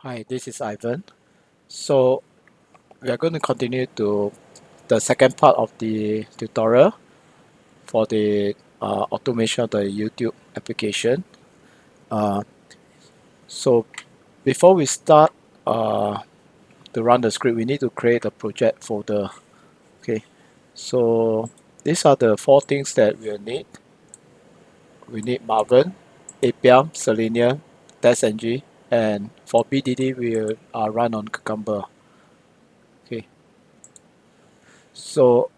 Hi, this is Ivan. So we are going to continue to the second part of the tutorial for the automation of the YouTube application. Uh, so before we start to run the script, we need to create a project folder. Okay, so these are the four things that we'll need. We need Maven, APM, Selenium, TestNG, and for BDD we'll run on Cucumber. Okay. So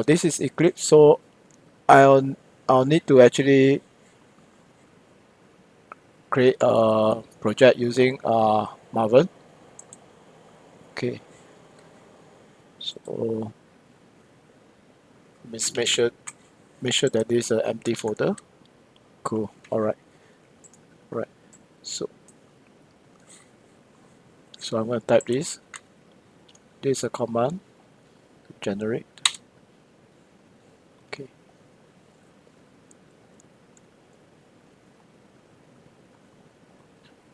this is Eclipse. So I'll need to actually create a project using Maven. Okay. So let's make sure that this is an empty folder. Cool. All right. Right. So I'm going to type this. This is a command to generate. Okay.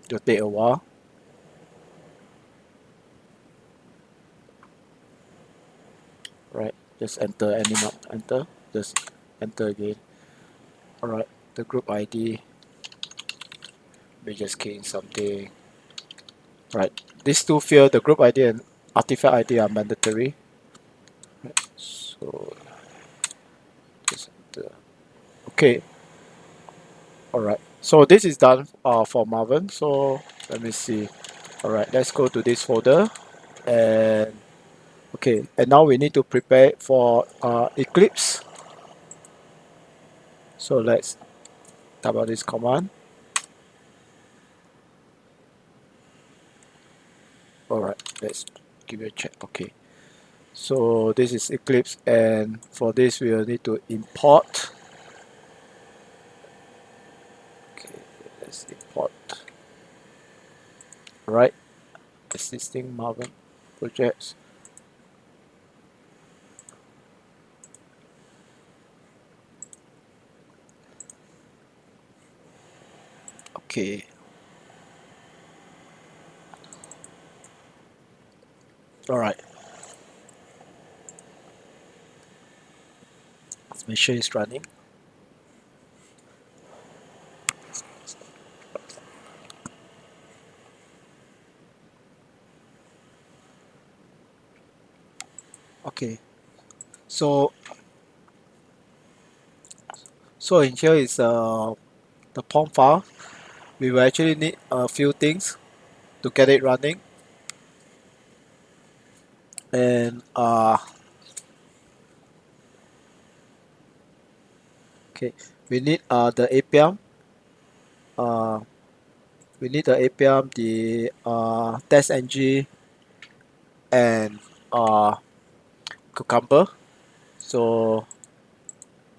It'll take a while. Right. Just enter any enter. Just enter again. All right. The group ID. We just key in something. Right. These two fields, the group ID and artifact ID, are mandatory. Right. So just enter. Okay. All right. So this is done for Marvin. So let me see. All right. Let's go to this folder and okay. And now we need to prepare for Eclipse. So let's type out this command. All right. Let's give it a check. Okay. So this is Eclipse, and for this we will need to import. Okay. Let's import. All right. Existing Marvin projects. Okay. All right. Let's make sure it's running. Okay. So in here is the POM file. We will actually need a few things to get it running, and okay, we need the APM. Uh, we need the APM, the TestNG, and Cucumber. So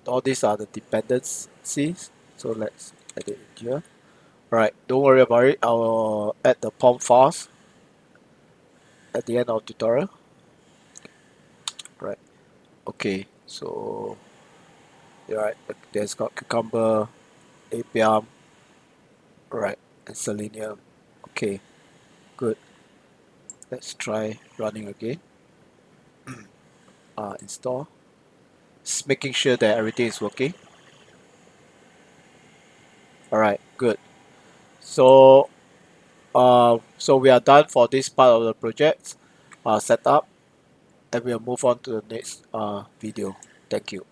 all these are the dependencies. So let's add it in here. Alright, don't worry about it. I will add the POM files at the end of the tutorial. Right. Okay. So right, there's got Cucumber, APM, right, and Selenium. Okay, good. Let's try running again. Install. Just making sure that everything is working. Alright, good. So so we are done for this part of the project setup, and we'll move on to the next video. Thank you.